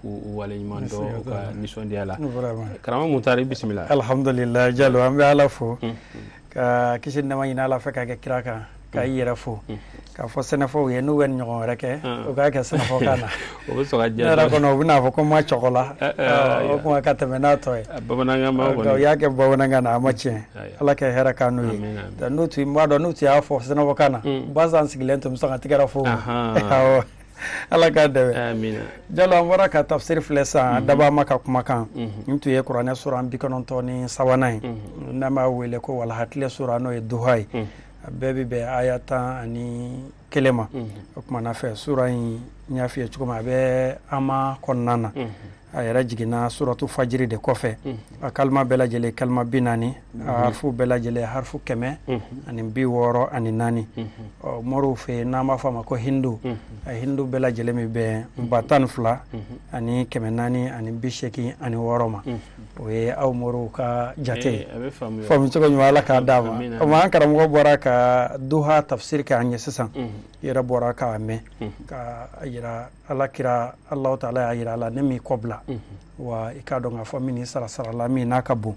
k'u waleɲuman dɔn u ka nisɔndiya la. Karamɔgɔ Mutari bisimila. Alhamdulillah Jalo an bɛ Ala fo ka kisi ni nɛɛma ɲini Ala fɛ ka kɛ kira kan ka i yɛrɛ fo k'a fɔ sɛnɛfɔw ye n'u bɛ nin ɲɔgɔn wɛrɛ kɛ u k'a kɛ sɛnɛfɔkan na. O bɛ sɔn ka diya. Ne yɛrɛ kɔnɔ u bɛn'a fɔ ko n ma cɔgɔ la o kuma ka tɛmɛ n'a tɔ ye. Bamanankan ma kɔni. U y'a kɛ bamanankan na a ma tiɲɛ. Ala ka hɛrɛ k'an n'u ye. N'u tun b'a dɔn n'u tun y'a fɔ sɛnɛfɔkan na Bazan sigilen tun bɛ sɔn ka tigɛra fo. Ala k'a dɛmɛ. Jalo an bɔra ka tafsiri filɛ sisan daba ma ka kumakan n tun ye kuranɛ sura 93 ye n'an b'a wele ko walahakile sura n'o ye duha ye a bɛɛ bɛ bɛn aya 11 ma o kumana fɛ sura in n y'a f'i ye cogo min a bɛ ama kɔnɔna na a yɛrɛ jiginna suratu fajiri de kɔfɛ a kalima bɛɛ lajɛlen kalima 40 a harifu bɛɛ lajɛlen harifu 164 mɔriw fɛ yen n'an b'a fɔ a ma ko hindu a hindu bɛɛ lajɛlen bɛ bɛn 12 ani 486 ma o ye aw mɔriw ka jate ye faamu cogo ɲuman Ala k'a d'a ma comme an karamɔgɔ bɔra ka duha tafsir kɛ an ye sisan yɛrɛ bɔra k'a mɛn ka yira Ala kira Allahu Taala y'a yira a la ne m'i kɔbila wa i k'a dɔn k'a fɔ min sara la min n'a ka bon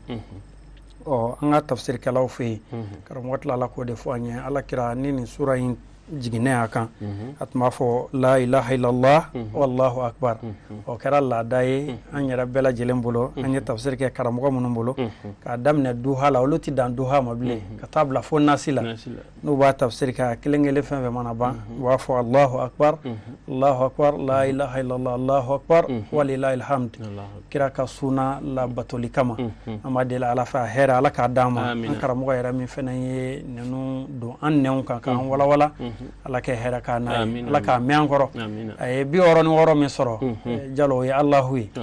an ka tafsirikɛlaw fɛ yen karamɔgɔ tilala k'o de fɔ an ye Ala kira ni nin sura in jiginnen a kan a tun b'a fɔ la ilaha illallah wallahu akbar o kɛra laada ye an yɛrɛ bɛɛ lajɛlen bolo an ye tafsir kɛ karamɔgɔ minnu bolo k'a daminɛ duha la olu tɛ dan duha ma bilen ka taa bila fo nasi la n'u b'a tafsir kɛ a kelen kelen fɛn fɛn mana ban u b'a fɔ allahu akbar la ilaha illallah allahu akbar walillahil hamd kira ka suna la batoli kama an b'a deli Ala fɛ a hɛrɛ Ala k'a d'an ma an karamɔgɔ yɛrɛ min fɛnɛ ye ninnu don an nɛnw kan k'an walawala Ala kɛ hɛrɛ k'a n'a ye Ala k'a mɛn an kɔrɔ a ye 66 min sɔrɔ Jalo o ye Alahu ye o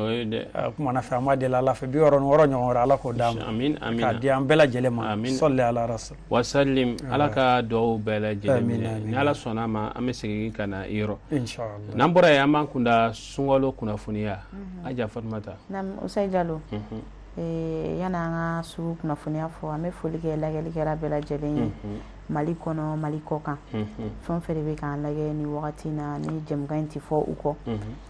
kumana fɛ an b'a deli Ala fɛ 66 ɲɔgɔn wɛrɛ Ala k'o d'an ma k'a di an bɛɛ lajɛlen ma sɔli ala rasul wa sallim Ala ka duwawu bɛɛ lajɛlen minɛ ni Ala sɔnna ma an bɛ segin ka na i yɔrɔ inshallah n'an bɔra yen an b'an kunda sunkalo kunnafoniya Aja Fatumata. Usai Jalo yana an ka su kunnafoniya fɔ an bɛ foli kɛ lajɛlikɛla bɛɛ lajɛlen ye Mali kɔnɔ Mali kɔ kan fɛn fɛn de bɛ k'an lajɛ ni wagati na ni jɛmukan in tɛ fɔ u kɔ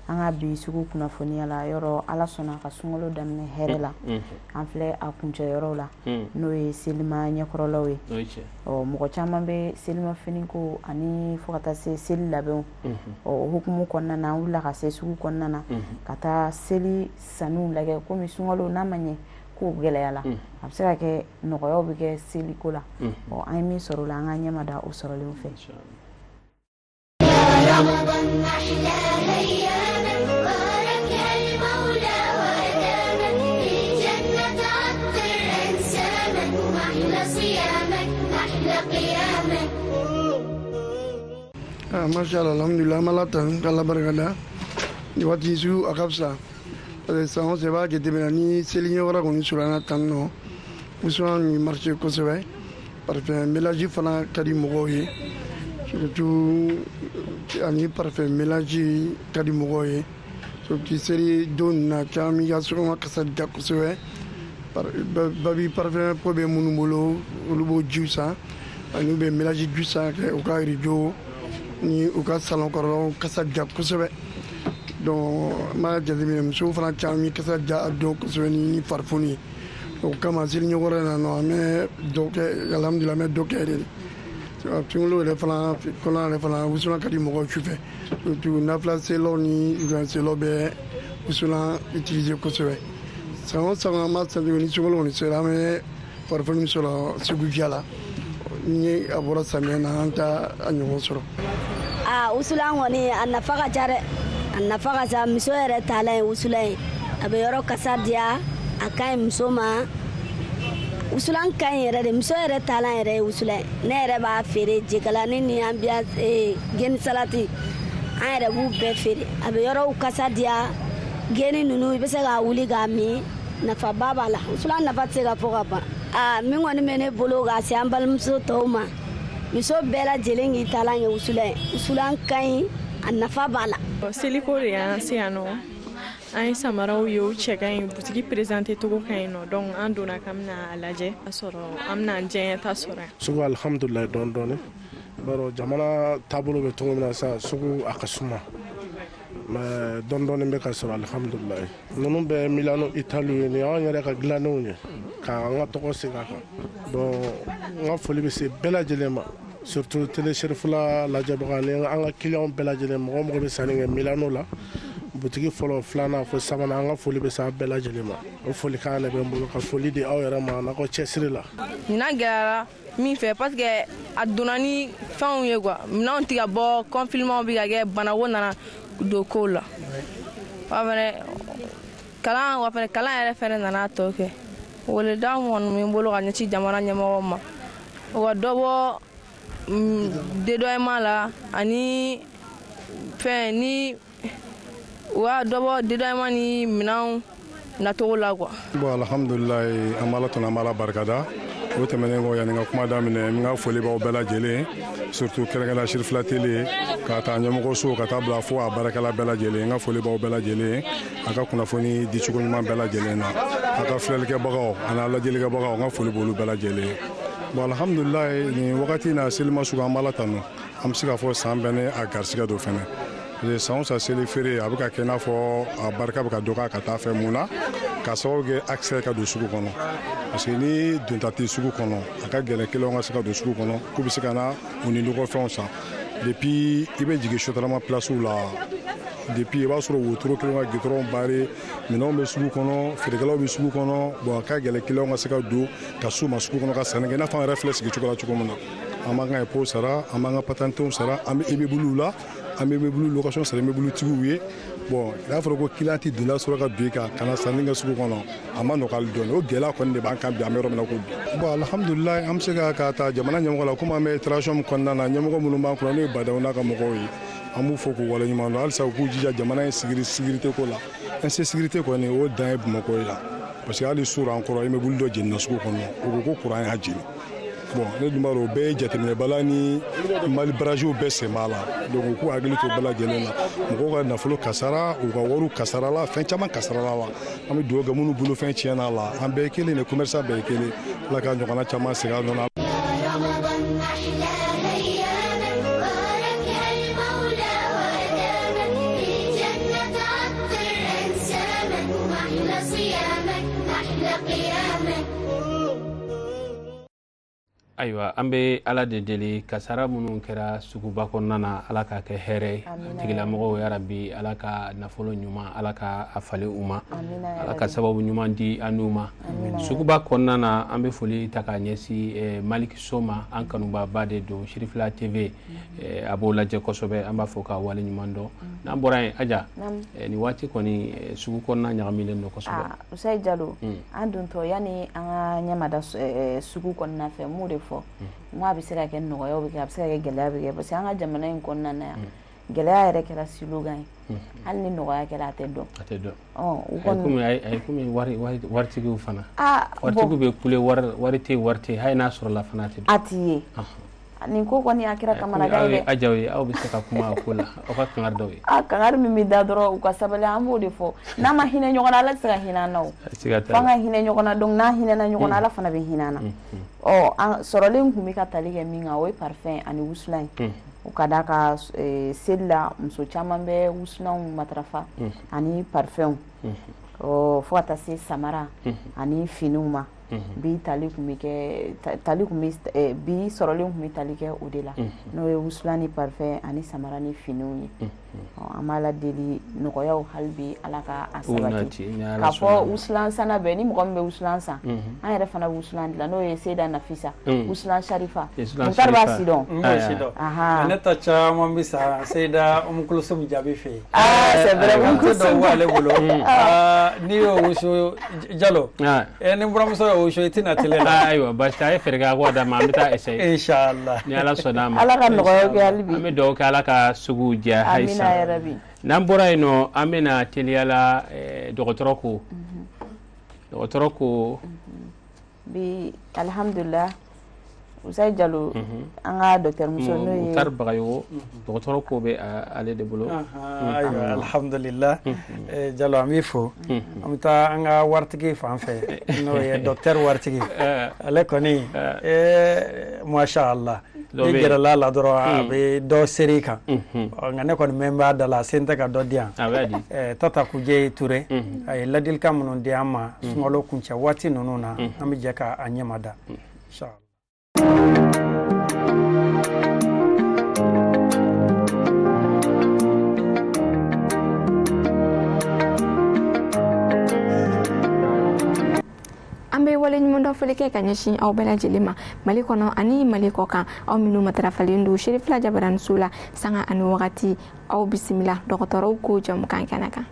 an ka bi sugu kunnafoniya la yɔrɔ Ala sɔnna ka sunkalo daminɛ hɛrɛ la an filɛ a kuncɛyɔrɔw la n'o ye selima ɲɛkɔrɔlaw ye mɔgɔ caman bɛ selima fini ko ani fo ka taa se seli labɛnw o hukumu kɔnɔna na an wulila ka se sugu kɔnɔna na ka taa seli sanuw lajɛ komi sunkalo n'a ma ɲɛ ko gɛlɛya la a bɛ se ka kɛ nɔgɔyaw bɛ kɛ seliko la an ye min sɔrɔ o la an ka ɲɛma da o sɔrɔlenw fɛ Mashallah alhamdulillah malatan kala barkada ni wati su akafsa san se b'a jateminɛ ni seli ɲɛkɔrɔ kɔni surunyana tan nɔ musoman ni marché kosɛbɛ parfum mélange fana ka di mɔgɔw ye surtout ani parfum mélange ka di mɔgɔw ye surtout seli don na caman ka sɔgɔma kasa ja kosɛbɛ babi parfum ko bɛ minnu bolo olu b'o jiw san ani u bɛ mélange ju san kɛ u ka rideau ni u ka salon kɔrɔ kasa ja kosɛbɛ donc ma jateminɛ musow fana caman kasa ja a dɔn kosɛbɛ ni farifoni ye o kama seli ɲɛkɔrɔ na nɔ an bɛ dɔ kɛ alhamdulillah an bɛ dɔ kɛ de sunkalo yɛrɛ fana kɔnɔ yɛrɛ fana wusulan ka di mɔgɔw sufɛ surtout nafila selaw ni ibrahim selaw bɛ wusulan utiliser kosɛbɛ san o san an b'a sɛbɛn ni sunkalo kɔni sera an bɛ farifoni min sɔrɔ segu fiya la ni a bɔra samiyɛ na an t'a a ɲɔgɔn sɔrɔ wusulan kɔni a nafa ka ca dɛ a nafa ka ca muso yɛrɛ taalan ye wusulan ye a bɛ yɔrɔ kasa diya a ka ɲi muso ma wusulan ka ɲi yɛrɛ de muso yɛrɛ taalan yɛrɛ ye wusulan ye ne yɛrɛ b'a feere jɛgɛlanin ni ambiance geni salati an yɛrɛ b'u bɛɛ feere a bɛ yɔrɔw kasa diya geni ninnu i bɛ se k'a wuli k'a min nafaba b'a la wusulan nafa tɛ se ka fɔ ka ban min kɔni bɛ ne bolo k'a se an balimamuso tɔw ma muso bɛɛ lajɛlen k'i taalan ye wusulan ye wusulan ka ɲi a nafa b'a la seliko de y'an se yan nɔ an ye samaraw ye o cɛ ka ɲi butigi présente togo ka ɲi nɔ donc an donna k'an bɛna a lajɛ a sɔrɔ an bɛna diɲɛ ta sɔrɔ yan sugu alhamdulilayi dɔɔni dɔɔni baro jamana taabolo bɛ cogo min na sisan sugu a ka suma mais dɔɔni bɛ ka sɔrɔ alhamdulilayi ninnu bɛ Milano Italie ni anw yɛrɛ ka dilanenw ye k'an ka tɔgɔ segin a kan bon n ka foli bɛ se bɛɛ lajɛlen ma surtout télé Cherifula lajɛbaga ni an ka clients bɛɛ lajɛlen mɔgɔ mɔgɔ bɛ sanni kɛ Milano la butigi fɔlɔ filanan fo sabanan an ka foli bɛ se a bɛɛ lajɛlen ma o foli kan ne bɛ n bolo ka foli di aw yɛrɛ ma n'aw ka cɛsiri la ɲinan gɛlɛyara min fɛ parce que a donna ni fɛnw ye quoi minɛnw tɛ ka bɔ confinement bɛ ka kɛ banako nana don kow la wa fɛnɛ kalan yɛrɛ fɛnɛ nana tɔ kɛ weleda kɔni bɛ n bolo ka ɲɛsin jamana ɲɛmɔgɔw ma u ka dɔ bɔ dédommagement la ani fɛn ni u ka dɔ bɔ dédommagement ni minɛnw nacogo la quoi. Bon alhamdulilayi an b'ala tɔnɔ an b'ala barikada o tɛmɛnen kɔ yanni n ka kuma daminɛ n ka foli b'aw bɛɛ lajɛlen surtout kɛrɛnkɛrɛnnenya Cherifula télé ka taa ɲɛmɔgɔso ka taa bila fo a baarakɛla bɛɛ lajɛlen n ka foli b'aw bɛɛ lajɛlen a ka kunnafoni dicogo ɲuman bɛɛ lajɛlen na a ka filɛlikɛbagaw ani a lajɛlikɛbagaw n ka foli b'olu bɛɛ lajɛlen bon alhamdulilayi nin wagati in na selima sugu an b'ala tanu an bɛ se ka fɔ san bɛɛ ni a garisigɛ don fɛnɛ san o san seli feere a bɛ ka kɛ i n'a fɔ a barika bɛ ka dɔgɔya ka taa fɛ mun na ka sababu kɛ accès ka don sugu kɔnɔ parce que ni donta tɛ sugu kɔnɔ a ka gɛlɛn kiliyanw ka se ka don sugu kɔnɔ k'u bɛ se ka na u ni nɔgɔfɛnw san depuis i bɛ jigin sotarama pilasiw la depuis i b'a sɔrɔ wotoro kelen ka gitɔrɔnw barre minɛnw bɛ sugu kɔnɔ feerekɛlaw bɛ sugu kɔnɔ bon a ka gɛlɛn kiliyanw ka se ka don ka s'u ma sugu kɔnɔ ka sanni kɛ i n'a fɔ an yɛrɛ filɛ sigi cogo la cogo min na an b'an ka impôt sara an b'an ka patentew sara an bɛ immeuble la an bɛ immeuble location sara immeuble tigiw ye bon n'a fɔra ko client tɛ donda sɔrɔ ka don i kan ka na sanni kɛ sugu kɔnɔ a ma nɔgɔ hali dɔɔni o gɛlɛya kɔni de b'an kan bi an bɛ yɔrɔ min na ko bi bon alhamdulilayi an bɛ se ka ta jamana ɲɛmɔgɔ la komi an bɛ transition min kɔnɔna na ɲɛmɔgɔ minnu b'an kunna n'o ye Badaw n'a ka mɔgɔw ye an b'u fɔ k'u waleɲuman dɔn halisa u k'u jija jamana in sécurité ko la insécurité kɔni o dan ye Bamakɔ ye la parce que hali suur an kɔrɔ immeuble dɔ jenina sugu kɔnɔ u ko ko courant y'a jeni bon ne dun b'a dɔn o bɛɛ ye jateminɛbala ni Mali barajiw bɛɛ sen b'a la donc u k'u hakili to bɛɛ lajɛlen na mɔgɔw ka nafolo kasara u ka wariw kasara la fɛn caman kasara la an bɛ dugawu kɛ minnu bolo fɛn tiɲɛna la an bɛɛ ye kelen de commerçant bɛɛ ye kelen Ala ka ɲɔgɔnna caman segin a nɔ na ayiwa an bɛ ala de deli kasara minnu kɛra suguba kɔnɔna na ala k'a kɛ hɛrɛ tigilamɔgɔw ya rabi ala ka nafolo ɲuman ala ka a falen u ma ala ka sababu ɲuman di an n'u ma suguba kɔnɔna na an bɛ foli ta k'a ɲɛsin Maliki So ma an kanubaba de don Cherifula TV a b'o lajɛ kosɛbɛ an b'a fɔ ka wale ɲuman dɔn n'an bɔra yen Aja nin waati kɔni sugu kɔnɔna ɲagamilen don kosɛbɛ Usayi Jalo an dontɔ yani an ka ɲɛmada sugu kɔnɔna fɛ mun de fɔ n ko a bɛ se ka kɛ nɔgɔya bɛ kɛ a bɛ se ka kɛ gɛlɛya bɛ kɛ parce que an ka jamana in kɔnɔna na yan gɛlɛya yɛrɛ kɛra slogan ye hali ni nɔgɔya kɛra a tɛ dɔn a ye komi waritigiw fana waritigiw bɛ kule wari tɛ wari tɛ hali n'a sɔrɔla fana tɛ a t'i ye nin ko kɔni a kɛra kamanagan ye dɛ Aja ye aw bɛ se ka kuma o ko la aw ka kangari dɔw ye kangari min bɛ da dɔrɔn u ka sabali an b'o de fɔ n'a ma hinɛ ɲɔgɔn na ala tɛ se ka hinɛ an na o f'an ka hinɛ ɲɔgɔn na donc n'a hinɛna ɲɔgɔn na ala fana bɛ hinɛ an na an sɔrɔlen tun bɛ ka tali kɛ min kan o ye parfum ani wusulan ye o ka d'a ka seli la muso caman bɛ wusulanw matarafa ani parfum fo ka taa se samara ani finiw ma bi tali kun bɛ kɛ bi sɔrɔlen kun bɛ tali kɛ o de la n'o ye wusulan ni parfum ani samara ni finiw ye an b'a la deli nɔgɔyaw hali bi ala ka a sabati k'a fɔ wusulan sanna bɛɛ ni mɔgɔ min bɛ wusulan san an yɛrɛ fana bɛ wusulan dilan n'o ye Seyda Nafisa wusulan Sharifa Muktar b'a si dɔn ne ta caman bɛ sa Seyda Kulsum Jaabi fɛ yen c'est vrai dɔw b'ale bolo n'i y'o wusu Jalo ni buramuso y'o wusu i tɛna tele la ayiwa basi a ye fɛɛrɛ kɛ a k'o d'a ma an bɛ taa essayer inshallah ni ala sɔnna a ma ala ka nɔgɔya kɛ hali bi an bɛ dugawu kɛ ala ka sugu diya halisa n'an bɔra yen nɔ an bɛna teliya la dɔgɔtɔrɔ ko bi alhamdulillah Usayi Jalo an ka docteur muso n'o ye Muktar Bagayogo dɔgɔtɔrɔ ko bɛ ale de bolo ayiwa alhamdulillah Jalo an b'i fo an bɛ taa an ka waritigi fan fɛ n'o ye docteur waritigi ale kɔni masha Allah e gerala la dɔrɔn a bɛ dɔ seri kan nka ne kɔni mɛ b'a da la sen tɛ ka dɔ di yan Tata Kuje Ture a ye ladilikan minnu di an ma sunkalo kuncɛ waati ninnu na an bɛ jɛ k'a ɲɛma da Ambe wale nyumondo feleke kanyashi au bela jelema mali kono ani mali kokan au minu matarafali ndu Sheriff la Jabaran Sula sanga anu wakati au bismillah dokotoro ko jam kan kanaka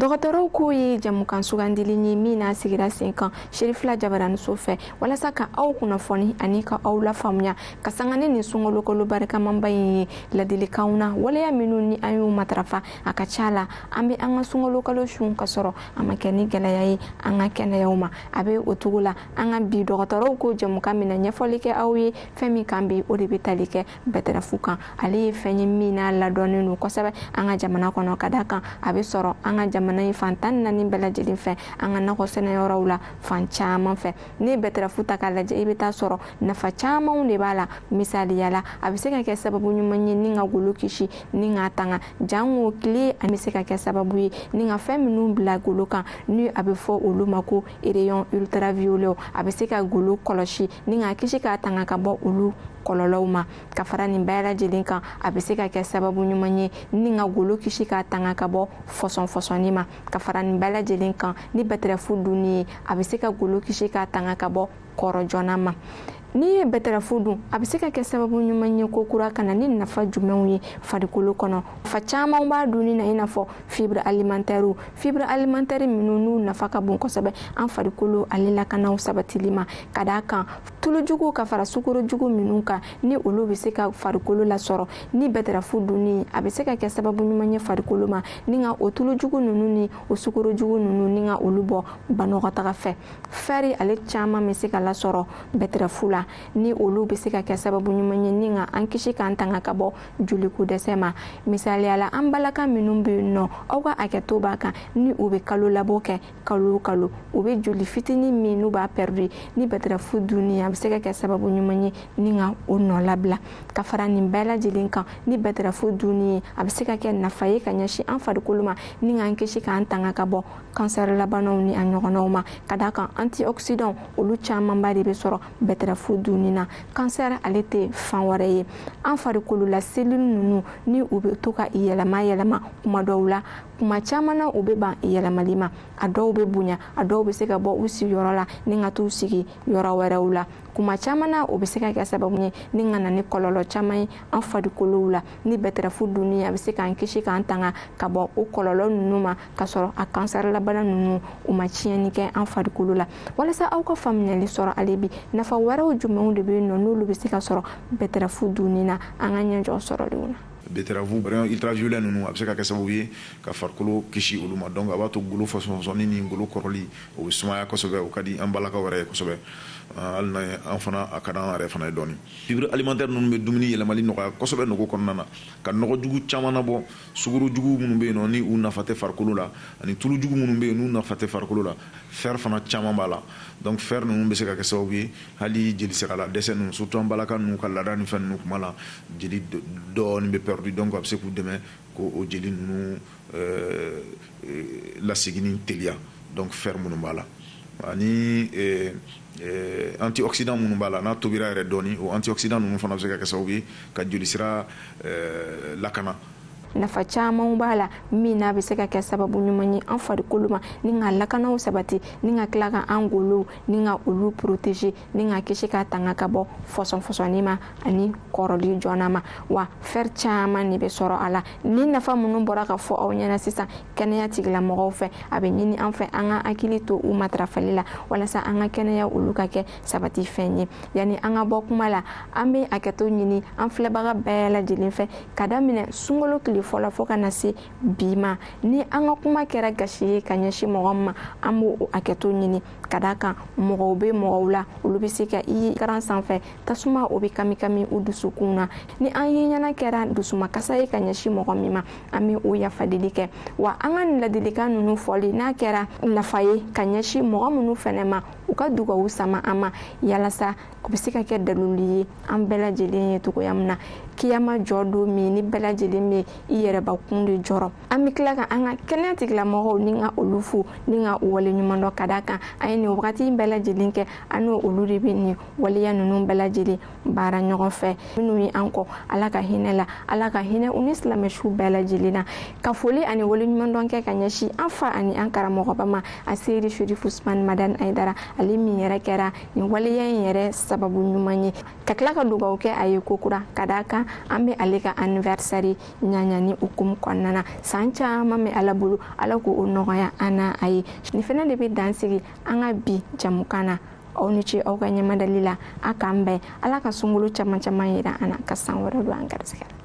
Dɔgɔtɔrɔw ko ye jamukan sugandili ni min n'a sigira sen kan Sheriff la Jabaran Sofɛ walasa ka aw kunnafoni ani ka aw la faamuya ka sanga ni nin sunkolokolo barikamanba in ye ladilikanw na waleya minnu ni an y'u matarafa a ka ca la an bɛ an ka sunkolokalo sun ka sɔrɔ a ma kɛ ni gɛlɛya ye an ka kɛnɛyaw ma a bɛ o cogo la an ka bi dɔgɔtɔrɔw ko jamukan min na ɲɛfɔli kɛ aw ye fɛn min kan bi o de bɛ tali kɛ bɛtɛrɛfu kan ale ye fɛn ye min n'a ladɔnnen don kosɛbɛ an ka jamana kɔnɔ ka da kan a bɛ sɔrɔ an ka jamana in fan 14 bɛɛ lajɛlen fɛ an ka nakɔ sɛnɛyɔrɔw la fan caman fɛ ne bɛtɛrɛfu ta k'a lajɛ i bɛ taa sɔrɔ nafa camanw de b'a la misaliya la a bɛ se ka kɛ sababu ɲuman ye ni ka golo kisi ni ka tanga jango tile a bɛ se ka kɛ sababu ye ni ka fɛn minnu bila golo kan ni a bɛ fɔ olu ma ko rayon ultraviolet a bɛ se ka golo kɔlɔsi ni ka kisi k'a tanga ka bɔ olu kɔlɔlɔw ma ka fara nin bɛɛ lajɛlen kan a bɛ se ka kɛ sababu ɲuman ye ni ka golo kisi k'a tanga ka bɔ fɔsɔn-fɔsɔnni ma ka fara nin bɛɛ lajɛlen kan ni bɛtɛrɛfu dunni ye a bɛ se ka golo kisi k'a tanga ka bɔ kɔrɔ joona ma n'i ye bɛtɛrɛfu dun a bɛ se ka kɛ sababu ɲuman ye ko kura kana ni nafa jumɛnw ye farikolo kɔnɔ nafa caman b'a dunni na i n'a fɔ fibre alimentaire minnu n'u nafa ka bon kosɛbɛ an farikolo ale lakanaw sabatili ma ka d'a kan tulujugu ka fara sukorojugu minnu kan ni olu bɛ se ka farikolo lasɔrɔ ni bɛtɛrɛfu dunni a bɛ se ka kɛ sababu ɲuman ye farikolo ma ni ka o tulujugu ninnu ni o sukorojugu ninnu ni ka olu bɔ banɔgɔtaga fɛ fɛri ale caman bɛ se ka lasɔrɔ bɛtɛrɛfu la ni olu bɛ se ka kɛ sababu ɲuman ye ni ka an kisi k'an tanga ka bɔ joliko dɛsɛ ma misaliya la an balaka minnu bɛ yen nɔ aw ka hakɛto b'a kan ni u bɛ kalo labɔ kɛ kalo o kalo u bɛ joli fitinin min n'u b'a perdre ni bɛtɛrɛfu dunni a bɛ se ka kɛ sababu ɲuman ye ni ka o nɔ labila ka fara nin bɛɛ lajɛlen kan ni bɛtɛrɛfu dunni ye a bɛ se ka kɛ nafa ye ka ɲɛsin an farikolo ma ni k'an kisi k'an tanga ka bɔ kansɛri labanaw ni a ɲɔgɔnnaw ma ka d'a kan antioxydant olu camanba de bɛ sɔrɔ bɛtɛrɛfu dunni na kansɛri ale tɛ fan wɛrɛ ye an farikolo la selule ninnu ni u bɛ to ka yɛlɛma kuma dɔw la kuma caman na u bɛ ban yɛlɛmali ma a dɔw bɛ bonya a dɔw bɛ se ka bɔ u sigiyɔrɔ la ni ka t'u sigi yɔrɔ wɛrɛw la kuma caman na o bɛ se ka kɛ sababu ye ni ka na ni kɔlɔlɔ caman ye an farikolow la ni bɛtɛrɛfu dunni a bɛ se k'an kisi k'an tanga ka bɔ o kɔlɔlɔ ninnu ma ka sɔrɔ a kansɛri labana ninnu u ma tiɲɛni kɛ an farikolo la walasa aw ka faamuyali sɔrɔ ale bi nafa wɛrɛw jumɛnw de bɛ yen nɔ n'olu bɛ se ka sɔrɔ bɛtɛrɛfu dunni na an ka ɲɛjɔ sɔrɔlenw na bɛtɛrɛfu rayon ultraviolet ninnu a bɛ se ka kɛ sababu ye ka farikolo kisi olu ma donc a b'a to golo fɔsɔnfɔsɔnni ni golo kɔrɔli o bɛ sumaya kosɛbɛ o ka di an balakaw yɛrɛ ye kosɛbɛ hali n'a ye an fana a ka d'an yɛrɛ fana ye dɔɔni fibre alimentaire ninnu bɛ dumuni yɛlɛmali nɔgɔya kosɛbɛ nogo kɔnɔna na ka nɔgɔjugu caman nabɔ sukorojugu minnu bɛ yen nɔ ni u nafa tɛ farikolo la ani tulujugu minnu bɛ yen n'u nafa tɛ farikolo la fer fana caman b'a la donc fer ninnu bɛ se ka kɛ sababu ye hali jeli sirala dɛsɛ ninnu surtout an balaka ninnu ka laada ni fɛn ninnu kuma la jeli dɔɔni bɛ perdu donc a bɛ se k'u dɛmɛ k'o jeli ninnu lasigini teliya donc fer minnu b'a la ani antioxydant minnu b'a la n'a tobira yɛrɛ dɔɔni o antioxydant ninnu fana bɛ se ka kɛ sababu ye ka jolisira lakana nafa caman b'a la min n'a bɛ se ka kɛ sababu ɲuman ye an farikolo ma ni ka lakanaw sabati ni ka tila ka an golow ni ka olu protéger ni ka kisi k'a tanga ka bɔ fɔsɔn-fɔsɔnni ma ani kɔrɔli joona ma wa fer caman de bɛ sɔrɔ a la ni nafa minnu bɔra ka fɔ aw ɲɛna sisan kɛnɛya tigilamɔgɔw fɛ a bɛ ɲini an fɛ an ka hakili to u matarafali la walasa an ka kɛnɛya olu ka kɛ sabati fɛn ye yanni an ka bɔ kuma la an bɛ hakɛto ɲini an filɛbaga bɛɛ lajɛlen fɛ ka daminɛ sunkalo tile fɔlɔ fo ka na se bi ma ni an ka kuma kɛra gasi ye ka ɲɛsin mɔgɔ ma an b'o hakɛto ɲini ka d'a kan mɔgɔw bɛ mɔgɔw la olu bɛ se ka i ye karan sanfɛ tasuma o bɛ kami u dusukun na ni an ye ɲɛna kɛra dusumakasa ye ka ɲɛsin mɔgɔ min ma an bɛ o yafadeli kɛ wa an ka ladilikan ninnu fɔli n'a kɛra nafa ye ka ɲɛsin mɔgɔ minnu fɛnɛ ma u ka dugawu sama an ma yalasa o bɛ se ka kɛ dalulu ye an bɛɛ lajɛlen ye cogoya min na kiyama jɔ don min ni bɛɛ lajɛlen bɛ i yɛrɛbakun de jɔrɔ an bɛ tila ka an ka kɛnɛya tigilamɔgɔw ni ka olu fo ni ka wale ɲuman dɔ ka d'a kan an ye nin wagati bɛɛ lajɛlen kɛ an n'o olu de bɛ nin waleya ninnu bɛɛ lajɛlen baara ɲɔgɔn fɛ minnu ye an kɔ ala ka hinɛ la ala ka hinɛ u ni silamɛsiw bɛɛ lajɛlen na ka foli ani wale ɲuman dɔn kɛ ka ɲɛsin an fa ani an karamɔgɔba ma a seyiri sherifu usman madan ayidara ale min yɛrɛ kɛra nin waleya in yɛrɛ sababu ɲuman ye ka tila ka dugawu kɛ a ye kokura ka d'a kan an bɛ ale ka anniversaire ɲaɲani hukumu kɔnɔna na san caman bɛ ala bolo ala k'o nɔgɔya an n'a a ye nin fana de bɛ dansigi an ka bi jamukan na aw ni ce aw ka ɲɛmadali la a k'an bɛn ala ka sunkalo caman caman yira an na ka san wɛrɛ don an garisɛgɛ la.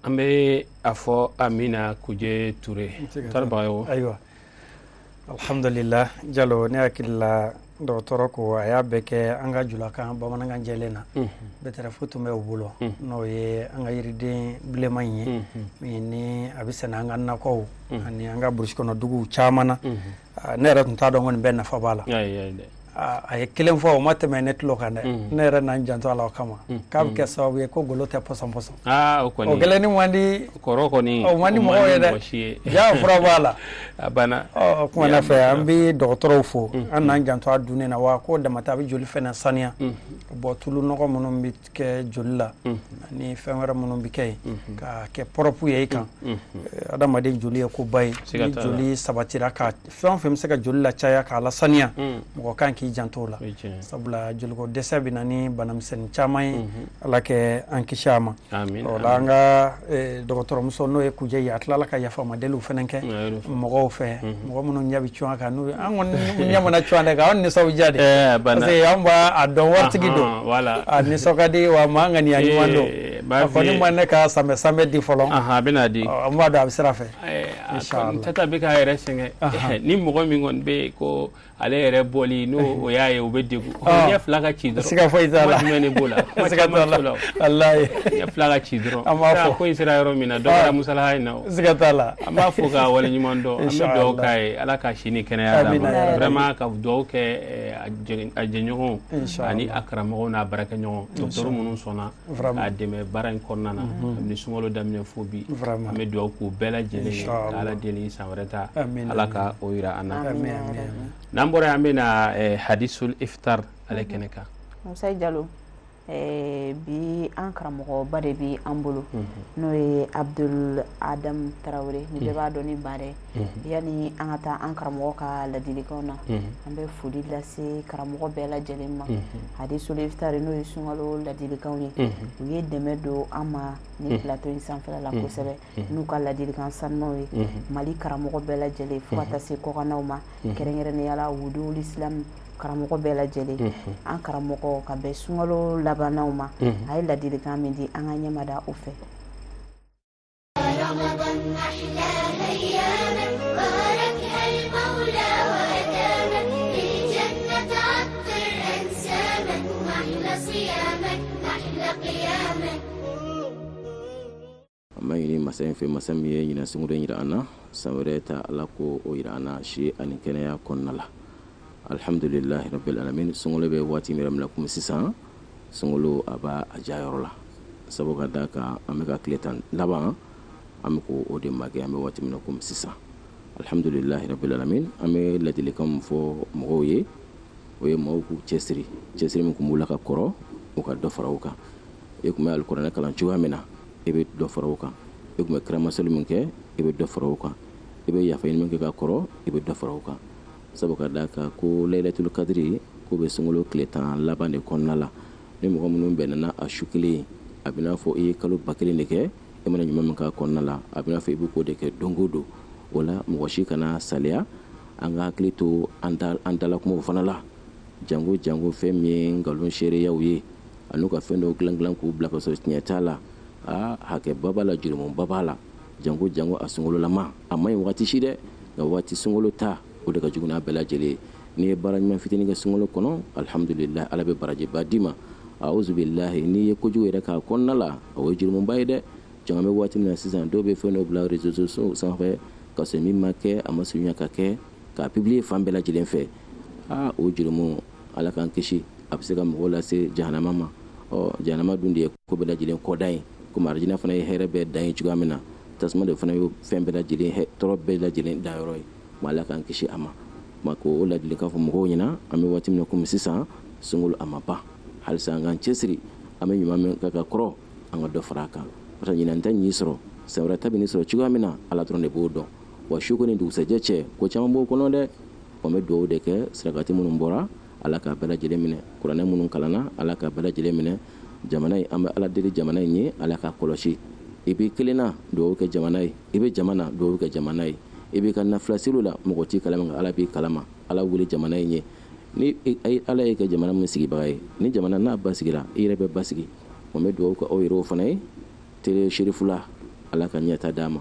an bɛ a fɔ Amina Kuje Ture tarbayo ayiwa alhamdulillah Jalo ne hakili la dɔgɔtɔrɔ ko a y'a bɛɛ kɛ an ka julakan bamanankan jɛlen na bɛtɛrɛfu tun bɛ u bolo n'o ye an ka yiriden bilenman in ye min ni a bɛ sɛnɛ an ka nakɔw ani an ka burusi kɔnɔ duguw caman na ne yɛrɛ tun t'a dɔn kɔni bɛɛ nafa b'a la a ye kelen fɔ o ma tɛmɛ ne tulo kan dɛ ne yɛrɛ n'an janto a la o kama k'a bɛ kɛ sababu ye ko golo tɛ pɔsɔn o gɛlɛnni man di kɔrɔ kɔni o man di mɔgɔw ye dɛ jaa fura b'a la a banna kuma na fɛ an bɛ dɔgɔtɔrɔw fo an n'an janto a dunni na wa ko damata a bɛ joli fɛnɛ saniya bɔ tulu nɔgɔ minnu bɛ kɛ joli la ani fɛn wɛrɛ minnu bɛ kɛ yen ka kɛ pɔrɔpu ye i kan adamaden joli ye ko ba ye ni joli sabatira ka fɛn o fɛn bɛ se ka joli la caya k'a la saniya mɔgɔ kan k'i janto la sabula joliko dɛsɛ bɛ na ni banamisɛnnin caman ye ala kɛ an kisi a ma o la an ka dɔgɔtɔrɔmuso n'o ye Kuje ye a tilala ka yafamadeliw fɛnɛ kɛ mɔgɔw fɛ mɔgɔ minnu ɲɛ bɛ cɔn kan n'u an kɔni ɲɛ mana cɔn dɛ k'an nisɔndiya de parce que an b'a dɔn waritigi don a nisɔn ka di wa maa ŋaniya ɲuman don a kɔni ma ne ka sanbɛ di fɔlɔ a bɛna di an b'a dɔn a bɛ sira fɛ tata bɛ k'a yɛrɛ sɛgɛn ni mɔgɔ min kɔni bɛ yen ko ale yɛrɛ bɔli n'o o y'a ye o bɛ degun ɲɛ fila ka ci dɔrɔn siga foyi t'a la jumɛn de b'o la siga t'a la walayi ɲɛ fila ka ci dɔrɔn an b'a fɔ ko in sera yɔrɔ min na dɔ kɛra musalaha in na siga t'a la an b'a fɔ ka wale ɲuman dɔn an bɛ dugawu k'a ye ala ka si ni kɛnɛya d'a ma vraiment ka dugawu kɛ a jɛɲɔgɔnw ani a karamɔgɔw n'a baarakɛɲɔgɔn dɔgɔtɔrɔ minnu sɔnna k'a dɛmɛ baara in kɔnɔna na kabini sunkalo daminɛ fo bi an bɛ dugawu k'u bɛɛ lajɛlen ye ka ala deli san wɛrɛ ta ala ka o yira an na n'an bɔra an bɛ na hadisul iftar ale kɛnɛ kan Musa Jalo bi an karamɔgɔba de bi an bolo n'o ye Abdul Adam Tarawele ni bɛɛ b'a dɔn ni ba dɛ yani an ka taa an karamɔgɔ ka ladilikanw na an bɛ foli lase karamɔgɔ bɛɛ lajɛlen ma hadisul iftar n'o ye sunkalo ladilikanw ye u ye dɛmɛ don an ma ni plateau in sanfɛla la kosɛbɛ n'u ka ladilikan sanumaw ye Mali karamɔgɔ bɛɛ lajɛlen fo ka taa se kɔkannaw ma kɛrɛnkɛrɛnnenya la wudul islam karamɔgɔ bɛɛ lajɛlen an karamɔgɔ ka bɛn sunkalo labannaw ma a ye ladilikan min di an ka ɲɛmada u fɛ ma ɲini masa in fɛ masa min ye ɲina sunkalo jira an na san wɛrɛ ta ala ko o jira an na si ani kɛnɛya kɔnɔna la alhamdulillahi rabbil alamin sunkalo bɛ waati min na komi sisan sunkalo a b'a jayɔrɔ la sabu ka da kan an bɛ ka tile tan laban an bɛ ko o de makɛ an bɛ waati min na komi sisan alhamdulillahi rabbil alamin an bɛ ladilikan min fɔ mɔgɔw ye o ye mɔgɔw k'u cɛsiri min tun b'u la ka kɔrɔ u ka dɔ fara u kan e tun bɛ alikuranɛ kalan cogoya min na e bɛ dɔ fara u kan e tun bɛ kiramasali min kɛ e bɛ dɔ fara u kan e bɛ yafa ɲini min kɛ ka kɔrɔ e bɛ dɔ fara u kan sabu ka da kan ko laylatul kadiri ko bɛ sunkalo tile tan laban de kɔnɔna la ni mɔgɔ minnu bɛnna a su kelen a bɛ n'a fɔ i ye kalo ba kelen de kɛ e mana ɲuman min k'a kɔnɔna la a bɛ n'a fɔ i bɛ k'o de kɛ don o don o la mɔgɔ si kana saliya an ka hakili to an dalakumaw fana la jango fɛn min ye nkalon seereyaw ye an'u ka fɛn dɔw dilan k'u bila ka sɔrɔ tiɲɛ t'a la hakɛba b'a la jurumunba b'a la jango a sunkololama a ma ɲi waati si dɛ nka waati sunkalo ta o de ka jugu n'a bɛɛ lajɛlen n'i ye baara ɲuman fitinin kɛ sunkalo kɔnɔ alhamdulillah ala bɛ barajɛba d'i ma a'udhu billahi ni ye kojugu yɛrɛ k'a kɔnɔna la o ye jurumunba ye dɛ jɔn an bɛ waati min na sisan dɔw bɛ fɛn dɔ bila réseaux sociaux sanfɛ ka sɔrɔ min ma kɛ a ma surunya ka kɛ k'a publier fan bɛɛ lajɛlen fɛ o jurumu ala k'an kisi a bɛ se ka mɔgɔw lase jahanama ma jahanama dun de ye ko bɛɛ lajɛlen kɔda ye komi arijinɛ fana ye hɛrɛ bɛɛ dan ye cogoya min na tasuma de fana ye fɛn bɛɛ lajɛlen tɔɔrɔ bɛɛ lajɛlen dayɔrɔ ye ma ala k'an kisi a ma ma ko o ladilikan fɔ mɔgɔw ɲɛna an bɛ waati min na komi sisan sunkalo a ma ban halisa an k'an cɛsiri an bɛ ɲuman min ka kɔrɔ an ka dɔ fara a kan parce que ɲinan tɛ ɲi sɔrɔ san wɛrɛ ta bɛ nin sɔrɔ cogoya min na ala dɔrɔn de b'o dɔn wa su ko ni dugusɛjɛ cɛ ko caman b'o kɔnɔ dɛ wa n bɛ dugawu de kɛ sirakati minnu bɔra ala k'a bɛɛ lajɛlen minɛ kuranɛ minnu kalanna ala k'a bɛɛ lajɛlen minɛ jamana in an bɛ ala deli jamana in ye ala k'a kɔlɔsi i b'i kelenna dugawu kɛ jamana ye i bɛ jamana dugawu kɛ jamana ye i b'i ka nafilasiriw la mɔgɔ t'i kalama nka ala b'i kalama ala wuli jamana in ye ni ala ye kɛ jamana min sigibaga ye ni jamana n'a basigira i yɛrɛ bɛ basigi wa n bɛ dugawu kɛ aw yɛrɛw fana ye tele sherifula ala ka ɲɛta d'a ma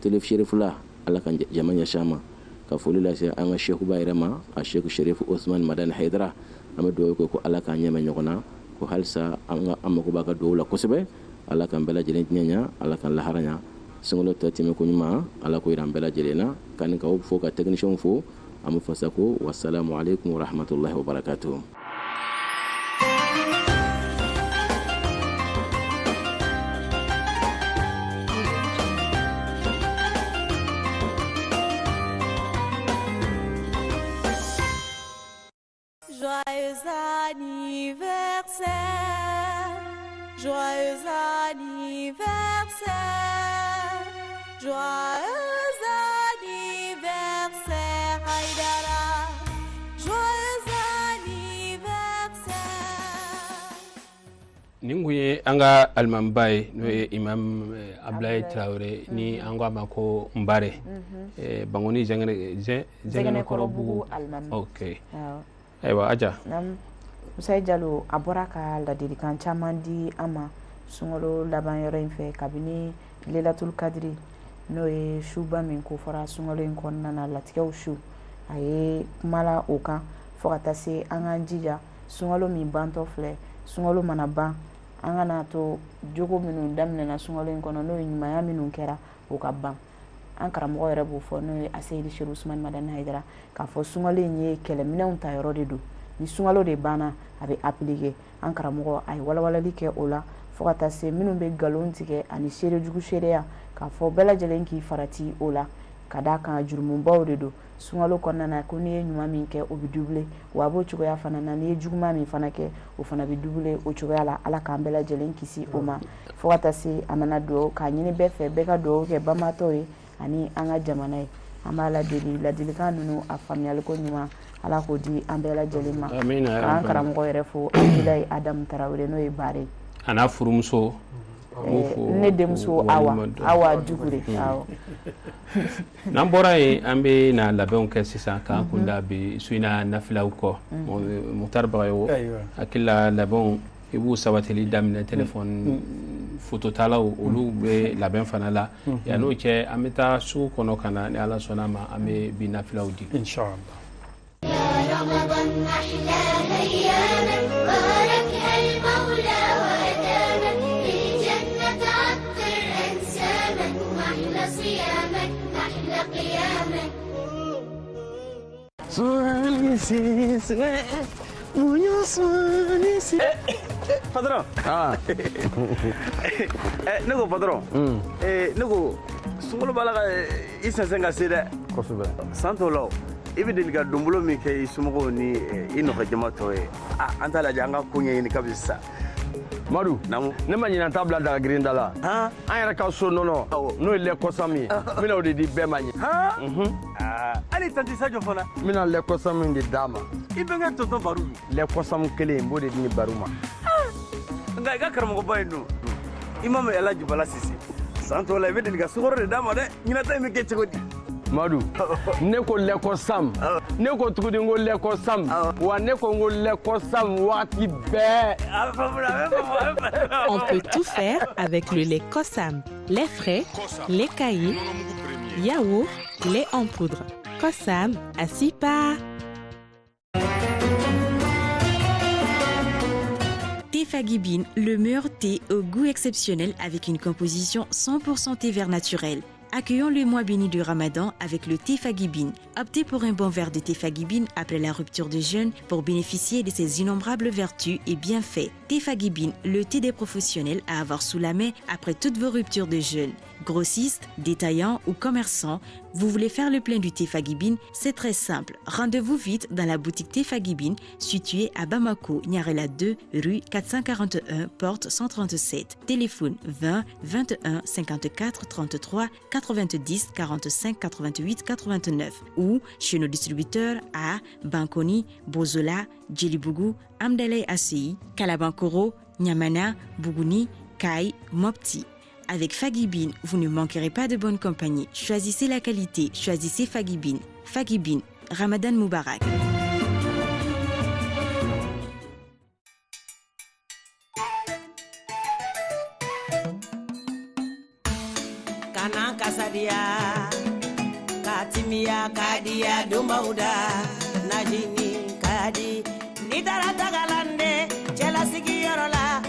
tele sherifula ala ka jama ɲɛsin ma ka foli lase an ka shekuba yɛrɛ ma a sheku sherifu Osman Madani Haidara an bɛ dugawu kɛ ko ala k'an ɲɛmɛ ɲɔgɔn na ko halisa an mago b'a ka dugawu la kosɛbɛ ala k'an bɛɛ lajɛlen ɲɛɲa ala k'an lahara ɲa sunkalo tɔ tɛmɛ ko ɲuman ala ko jira an bɛɛ lajɛlen na k'ani k'aw fo ka technicienw fo an bɛ fasa ko wasalamu alaikum wa rahmatullahi wa barakatuh. Joyeux anniversaire, joyeux anniversaire, joyeux anniversaire Haidara, joyeux anniversaire. Nin kun ye an ka alimamiba ye n'o ye imam Ablaye Traore ni an ko a ma ko Nbare Bangoni Zɛngɛnɛkɔrɔ bugu. Ok. Ayiwa Aja. Musa Jalo a bɔra ka ladilikan caman di an ma sunkalo laban yɔrɔ in fɛ kabini Lailatul Kadiri n'o ye suba min ko fɔra sunkalo in kɔnɔna na latigɛw su a ye kumala o kan fo ka taa se an k'an jija sunkalo min bantɔ filɛ sunkalo mana ban an kana to jogo minnu daminɛna sunkalo in kɔnɔ n'o ye ɲumanya minnu kɛra o ka ban an karamɔgɔ yɛrɛ b'o fɔ n'o ye Aseyidi Shehu Usman Madani Haidara k'a fɔ sunkalo in ye kɛlɛminɛnw ta yɔrɔ de don ni sunkalo de banna a bɛ appliquer an karamɔgɔ a ye walawalali kɛ o la fo ka taa se minnu bɛ nkalon tigɛ ani seerejugu seereya k'a fɔ bɛɛ lajɛlen k'i farati o la ka d'a kan jurumubaw de don sunkalo kɔnɔna na ko n'i ye ɲuman min kɛ o bɛ doublé wa a b'o cogoya fana na n'i ye juguman min fana kɛ o fana bɛ doublé o cogoya la ala k'an bɛɛ lajɛlen kisi o ma fo ka taa se a nana dugawu k'a ɲini bɛɛ fɛ bɛɛ ka dugawu kɛ banbaatɔw ye ani an ka jamana ye an b'a ladeli ladilikan ninnu a faamuyaliko ɲuman ala k'o di an bɛɛ lajɛlen ma k'an karamɔgɔ yɛrɛ fo Abdulayi Adamu Tarawele n'o ye Bare a n'a furumuso ne denmuso Awa Dukure n'an bɔra yen an bɛ na labɛnw kɛ sisan k'an kunda bi su in na nafilaw kɔ Muhtar Bagayogo hakili la labɛnw i b'u sabatili daminɛ téléphone fototalaw olu bɛ labɛn fana la yan'o cɛ an bɛ taa sugu kɔnɔ ka na ni ala sɔnna ma an bɛ bi nafilaw di inshallah. رمضان أحلى أيامنا باركها المولى وأدامك للجنة عطر أنسامك محلى صيامك محلى قيامك Patron. Ne ko patron. Ne ko sunkalo b'a la ka i sɛnsɛn ka se dɛ. Kosɛbɛ. San t'o la o. I bɛ deli ka donbolo min kɛ i somɔgɔw ni i nɔfɛ jama tɔ ye an t'a lajɛ an ka ko ɲɛɲini kabini sisan. Madu ne ma ɲinɛ t'a bila daga girinda la an yɛrɛ ka so nɔnɔ n'o ye lait kɔsam ye n bɛna o de di bɛɛ ma ɲɛ hali tanti Sadio fana n bɛna lait kɔsam de d'a ma i bɛnkɛ tonton Baru lait kɔsam kelen n b'o de di ni Baru ma nka i ka karamɔgɔba ye dun i ma mɛn Elaji Bala Sise san tɔw la i bɛ deli ka sukaro de d'a ma dɛ ɲinata in bɛ kɛ cogo di Madu ne ko lait kɔsam ne ko tuguni n ko lait kɔsam wa ne ko n ko lait kɔsam waati bɛɛ. On peut tout faire avec le lait Kosam. Lait frais, lait caillé, yaourt, lait en poudre. Kosam à 6 parts. Fagibine, le meilleur thé au goût exceptionnel avec une composition 100% thé vert naturel. Accueillons le mois béni du Ramadan avec le thé Fagibine. Optez pour un bon verre de thé Fagibine après la rupture de jeûne pour bénéficier de ses innombrables vertus et bienfaits. Thé Fagibine, le thé des professionnels à avoir sous la main après toutes vos ruptures de jeûne. Grossistes, détaillants ou commerçants, vous voulez faire le plein du thé Fagibine? C'est très simple. Rendez-vous vite dans la boutique thé Fagibine située à Bamako, Nyarela 2, rue 441, porte 137. Téléphone 20 21 54 33 90 45 88 89 ou chez nos distributeurs à Bankoni, Bozola, Djelibougou, Amdalay Assi, Kalabankoro, Nyamana, Bougouni, Kai, Mopti. Avec Fagibine, vous ne manquerez pas de bonne compagnie. Choisissez la qualité, choisissez Fagibine. Fagibine, Ramadan Moubarak. Kana kasadia, katimia kadia dumbauda, najini kadi, nidara tagalande, chela sigi yorola.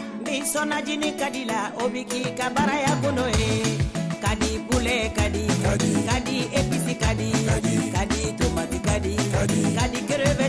Sona jini kadila obiki kabara ya kunoe kadi pule kadi kadi episi kadi kadi tomati kadi kadi kereve